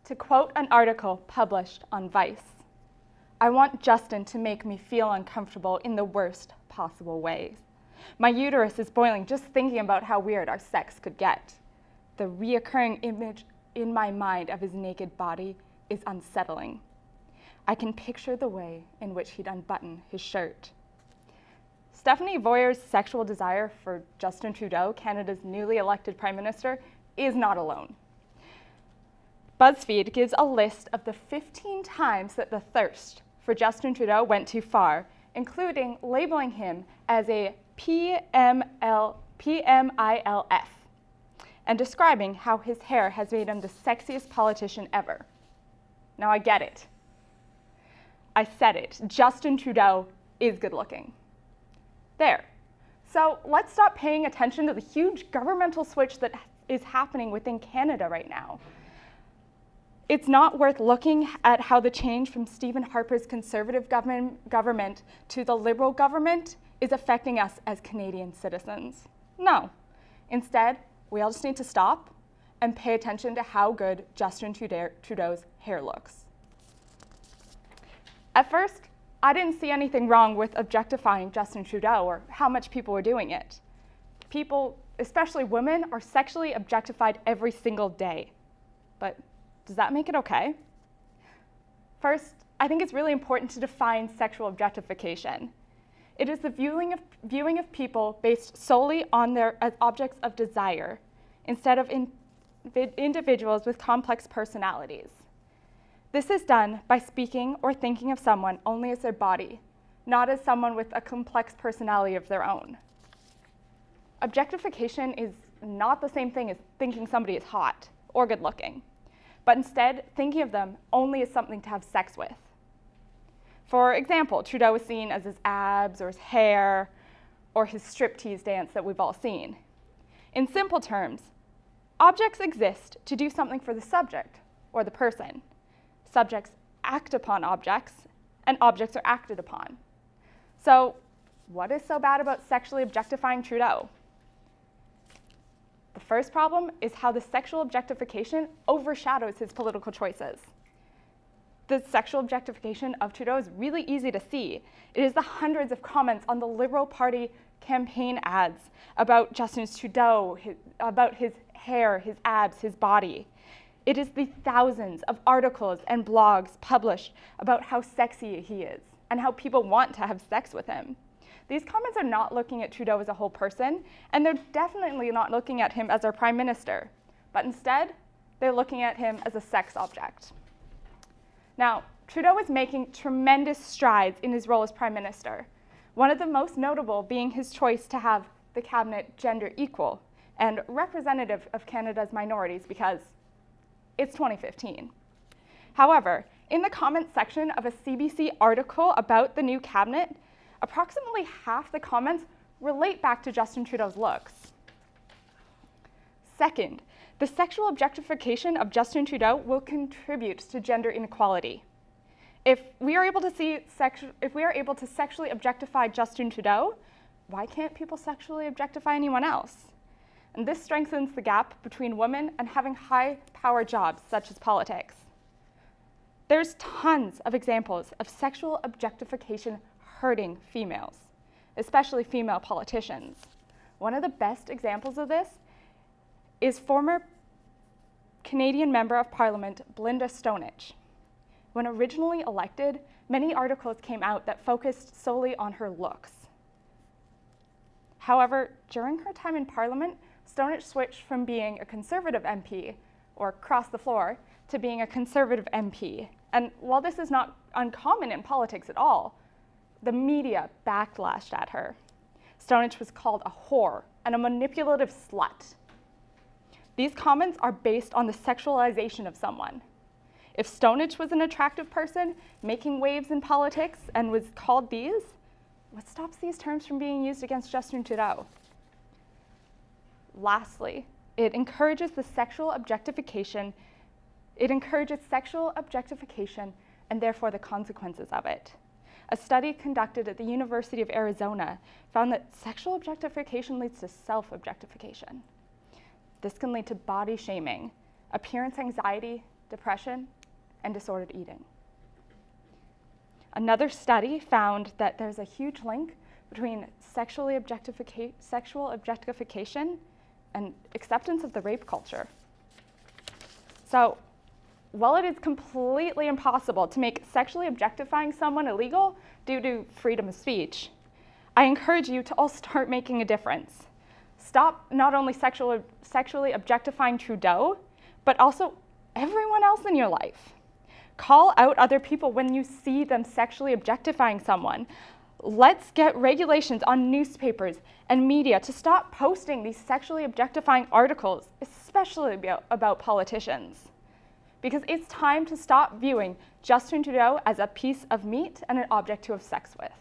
To quote an article published on Vice, "I want Justin to make me feel uncomfortable in the worst possible ways. My uterus is boiling just thinking about how weird our sex could get. The reoccurring image in my mind of his naked body is unsettling. I can picture the way in which he'd unbutton his shirt." Stephanie Voyer's sexual desire for Justin Trudeau, Canada's newly elected Prime Minister, is not alone. BuzzFeed gives a list of the 15 times that the thirst for Justin Trudeau went too far, including labeling him as a PMILF and describing how his hair has made him the sexiest politician ever. Now I get it. I said it. Justin Trudeau is good looking. There. So let's stop paying attention to the huge governmental switch that is happening within Canada right now. It's not worth looking at how the change from Stephen Harper's Conservative government to the Liberal government is affecting us as Canadian citizens. No. Instead, we all just need to stop and pay attention to how good Justin Trudeau's hair looks. At first, I didn't see anything wrong with objectifying Justin Trudeau or how much people were doing it. People, especially women, are sexually objectified every single day. But does that make it okay? First, I think it's really important to define sexual objectification. It is the viewing of people based solely on their as objects of desire, instead of individuals with complex personalities. This is done by speaking or thinking of someone only as their body, not as someone with a complex personality of their own. Objectification is not the same thing as thinking somebody is hot or good looking, but instead thinking of them only as something to have sex with. For example, Trudeau is seen as his abs or his hair or his striptease dance that we've all seen. In simple terms, objects exist to do something for the subject or the person. Subjects act upon objects, and objects are acted upon. So, what is so bad about sexually objectifying Trudeau? The first problem is how the sexual objectification overshadows his political choices. The sexual objectification of Trudeau is really easy to see. It is the hundreds of comments on the Liberal Party campaign ads about Justin Trudeau, about his hair, his abs, his body. It is the thousands of articles and blogs published about how sexy he is and how people want to have sex with him. These comments are not looking at Trudeau as a whole person, and they're definitely not looking at him as our Prime Minister, but instead, they're looking at him as a sex object. Now, Trudeau is making tremendous strides in his role as Prime Minister, one of the most notable being his choice to have the cabinet gender equal and representative of Canada's minorities because it's 2015. However, in the comments section of a CBC article about the new cabinet, approximately half the comments relate back to Justin Trudeau's looks. Second, the sexual objectification of Justin Trudeau will contribute to gender inequality. If we are able to sexually objectify Justin Trudeau, why can't people sexually objectify anyone else? And this strengthens the gap between women and having high-power jobs, such as politics. There's tons of examples of sexual objectification hurting females, especially female politicians. One of the best examples of this is former Canadian Member of Parliament, Belinda Stonich. When originally elected, many articles came out that focused solely on her looks. However, during her time in Parliament, Stonich switched from being a Conservative MP, or cross the floor, to being a Conservative MP. And while this is not uncommon in politics at all, the media backlashed at her. Stonich was called a whore and a manipulative slut. These comments are based on the sexualization of someone. If Stonich was an attractive person making waves in politics and was called these, what stops these terms from being used against Justin Trudeau? Lastly, it encourages sexual objectification and therefore the consequences of it. A study conducted at the University of Arizona found that sexual objectification leads to self-objectification. This can lead to body shaming, appearance anxiety, depression, and disordered eating. Another study found that there's a huge link between sexual objectification and acceptance of the rape culture. So, while it is completely impossible to make sexually objectifying someone illegal due to freedom of speech, I encourage you to all start making a difference. Stop not only sexually objectifying Trudeau, but also everyone else in your life. Call out other people when you see them sexually objectifying someone. Let's get regulations on newspapers and media to stop posting these sexually objectifying articles, especially about politicians. Because it's time to stop viewing Justin Trudeau as a piece of meat and an object to have sex with.